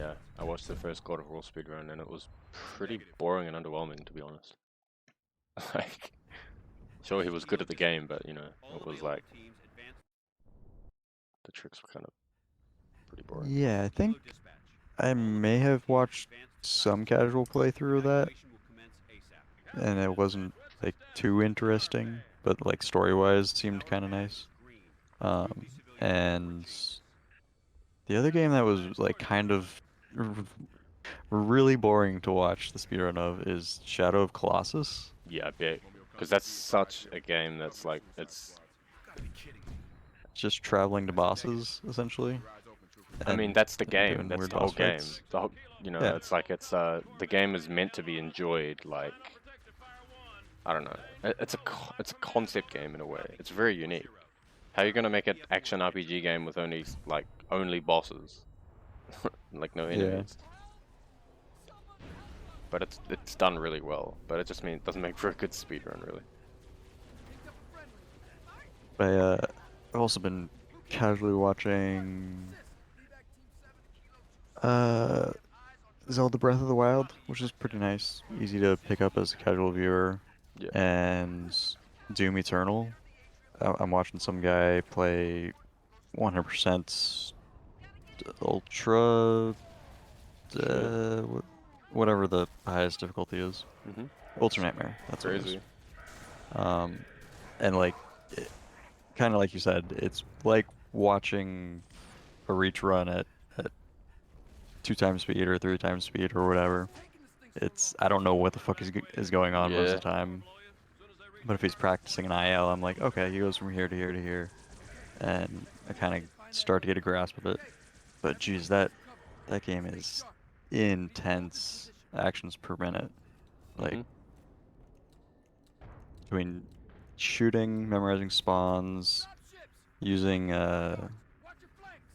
Yeah, I watched the first God of War speedrun and it was pretty boring and underwhelming, to be honest. Like, sure he was good at the game, but you know, it was like the tricks were kind of pretty boring. Yeah, I think I may have watched some casual playthrough of that, and it wasn't like too interesting, but like story-wise seemed kind of nice. And the other game that was like kind of really boring to watch the speedrun of is Shadow of Colossus. Yeah, I bet. Because that's such a game that's like, it's, It's just traveling to bosses essentially I mean, and, that's the and game, doing that's weird the whole boss game. fights. The whole, you know, Yeah, it's like, the game is meant to be enjoyed, like, I don't know. It's a concept game in a way. It's very unique. How are you gonna make an action RPG game with only, like, only bosses? Like, no yeah. enemies? But it's done really well. But it just means it doesn't make for a good speedrun, really. I I've also been casually watching uh Zelda Breath of the Wild, which is pretty nice, easy to pick up as a casual viewer, Yeah. and Doom Eternal. I'm watching some guy play 100% Ultra, Shit. uh, whatever the highest difficulty is. Mhm. Ultra Nightmare, that's what it is. Crazy. Um, and like, kind of like you said, it's like watching a reach run at 2 times speed or 3 times speed or whatever. It's I don't know what the fuck is going on most Yeah. of the time. But if he's practicing an IL, I'm like, okay, he goes from here to here to here, and I kind of start to get a grasp of it. But geez, that game is intense actions per minute. Like Mhm. between shooting, memorizing spawns, using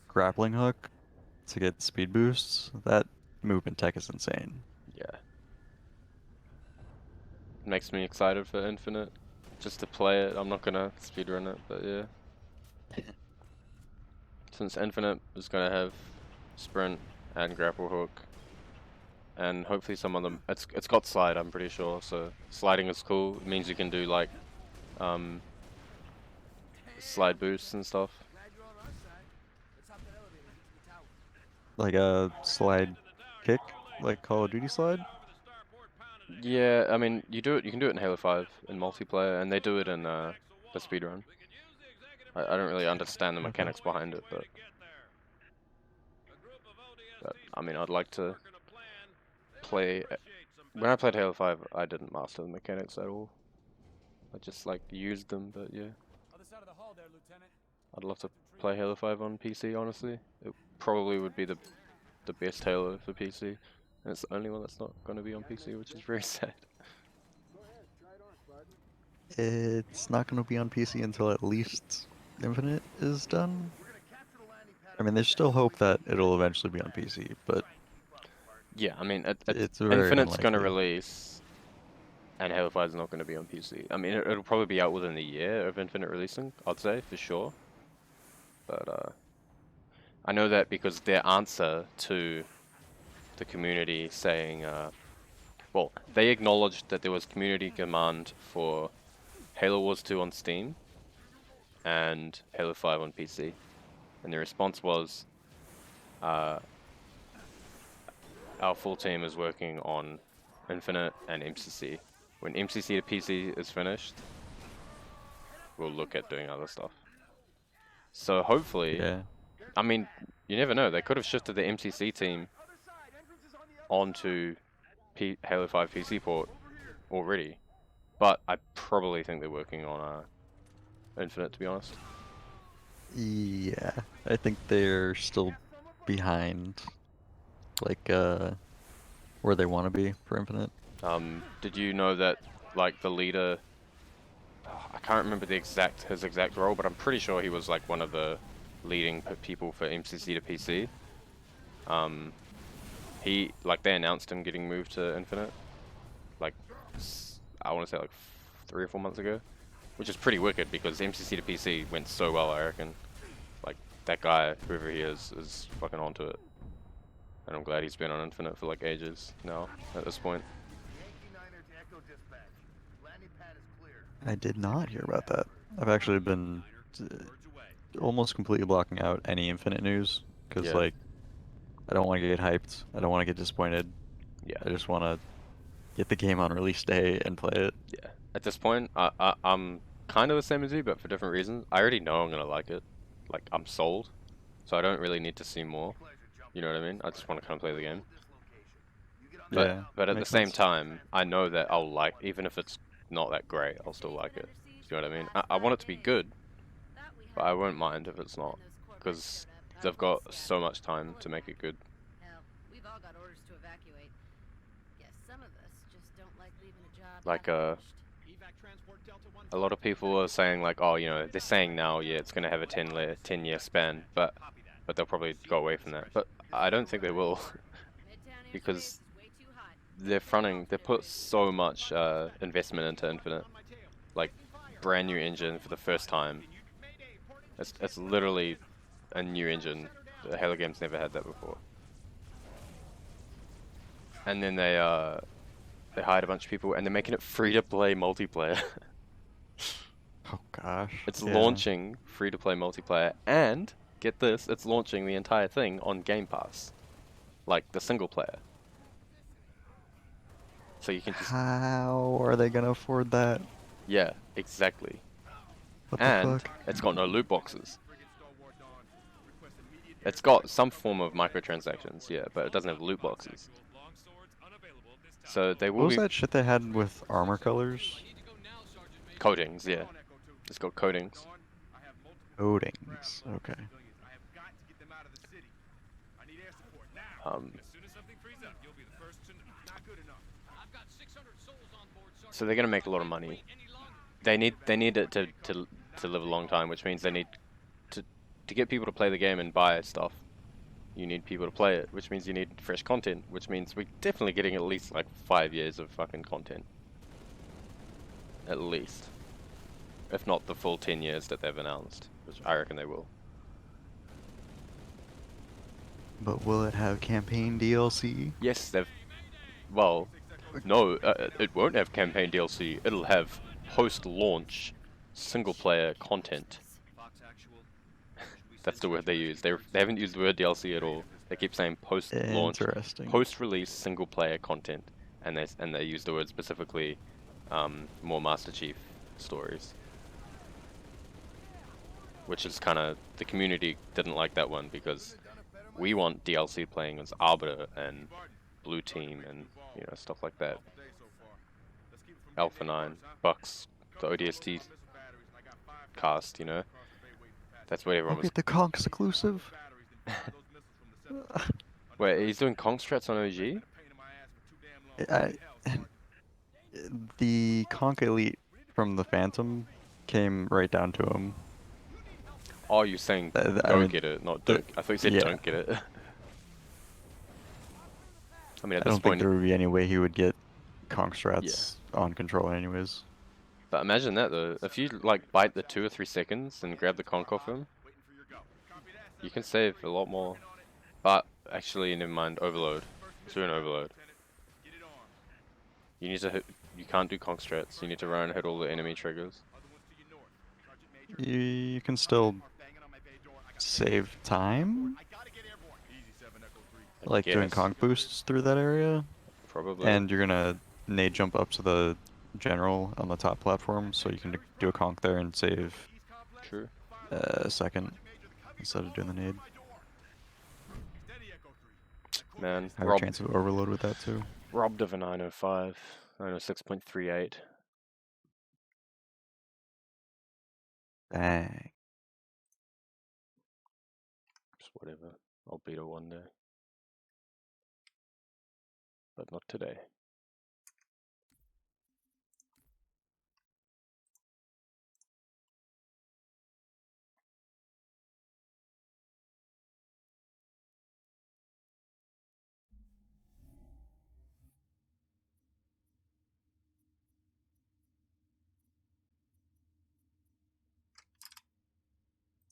grappling hook to get speed boosts. That movement tech is insane. Yeah. Makes me excited for Infinite. Just to play it. I'm not gonna speedrun it, but yeah. Since Infinite is gonna have sprint and grapple hook, and hopefully some of them. It's got slide. I'm pretty sure. So sliding is cool. It means you can do like um slide boosts and stuff. Like a slide kick, like Call of Duty slide. Yeah, I mean you do it. You can do it in Halo 5 in multiplayer, and they do it in the speedrun. I don't really understand the Okay. mechanics behind it, but I mean I'd like to play. When I played Halo 5, I didn't master the mechanics at all. I just like used them, but yeah. I'd love to play Halo 5 on PC, honestly. It probably would be the best Halo for PC. And it's the only one that's not going to be on PC, which is very sad. It's not going to be on PC until at least Infinite is done. I mean, there's still hope that it'll eventually be on PC, but Yeah, I mean, it's very Infinite's going to unlikely. release, and Halo 5 is not going to be on PC. I mean, it'll probably be out within the year of Infinite releasing, I'd say, for sure. But I know that because their answer to the community saying, well, they acknowledged that there was community demand for Halo Wars 2 on Steam and Halo 5 on PC. And the response was, uh, our full team is working on Infinite and MCC. When MCC to PC is finished, we'll look at doing other stuff. So hopefully, Yeah. I mean, you never know. They could have shifted the MCC team onto Halo 5 PC port already. But I probably think they're working on Infinite, to be honest. Yeah. I think they're still behind, like, where they want to be for Infinite. Did you know that, like, the leader, I can't remember his exact role, but I'm pretty sure he was like one of the leading people for MCC to PC. Um, they announced him getting moved to Infinite, like, I want to say like 3 or 4 months ago, which is pretty wicked because MCC to PC went so well, I reckon. Like, that guy, whoever he is fucking onto it. And I'm glad he's been on Infinite for like ages now, at this point. I did not hear about that. I've actually been almost completely blocking out any Infinite news because Yeah, like I don't want to get hyped. I don't want to get disappointed. yeah, I just want to get the game on release day and play it. yeah. At this point, I'm kind of the same as you, but for different reasons. I already know I'm gonna like it. Like, I'm sold, so I don't really need to see more. You know what I mean? I just want to kind of play the game. Yeah, But at the makes same sense. time, I know that I'll like, even if it's not that great, I'll still like it. You know what I mean? I want it to be good, but I won't mind if it's not, because they've got so much time to make it good. Hell, we've all got orders to evacuate. Guess some of us just don't like leaving a job Like, half finished. a lot of people are saying like, oh, you know, they're saying now, yeah, it's gonna have a 10-year span, but they'll probably go away from that. But I don't think they will, Midtown airspace because is way too hot. they put so much investment into Infinite, like brand new engine for the first time. It's literally a new engine. The Halo games never had that before. And then they hired a bunch of people and they're making it free to play multiplayer. Oh gosh. It's Yeah. launching free to play multiplayer, and get this, it's launching the entire thing on Game Pass, like the single player. So you can just, How are they gonna afford that? yeah, exactly. What the And fuck? it's got no loot boxes. It's got some form of microtransactions, yeah, but it doesn't have loot boxes. So they What will was be that shit they had with armor colors? coatings, yeah. It's got coatings. Coatings. Okay. Um, so they're gonna make a lot of money. They need it to live a long time, which means they need to get people to play the game and buy stuff. You need people to play it, which means you need fresh content, which means we're definitely getting at least like 5 years of fucking content. At least. If not the full 10 years that they've announced, which I reckon they will. But will it have campaign DLC? Yes, they've, well, no, it won't have campaign DLC. It'll have post-launch single-player content. That's the word they use. They haven't used the word DLC at all. They keep saying post-launch, Interesting. post-release single-player content, and they use the word specifically, more Master Chief stories. Which is kind of, the community didn't like that one because we want DLC playing as Arbiter and Blue Team and, you know, stuff like that. Alpha 9, Bucks, the ODST cast, you know? That's what everyone I'll was. get the Conk exclusive. Wait, he's doing Kong strats on OG? The Conk Elite from the Phantom came right down to him. Oh, you're saying I go mean, get it, not the- don't. I thought you said yeah. don't get it. I mean, at I this don't think point, there would be any way he would get Conk strats on controller anyways. but imagine that though. If you like bite the 2 or 3 seconds and grab the conch off him, you can save a lot more. But actually, never mind. Overload. Do an overload. You need to hit. You can't do conch strats. You need to run and hit all the enemy triggers. You can still save time, I like doing guess. conk boosts through that area, Probably. and you're gonna nade jump up to the general on the top platform, so you can do a conk there and save True. a second instead of doing the nade. Man, Higher chance of overload with that too. robbed of a 905, 906.38. Dang. Just whatever. I'll beat it one day. But not today.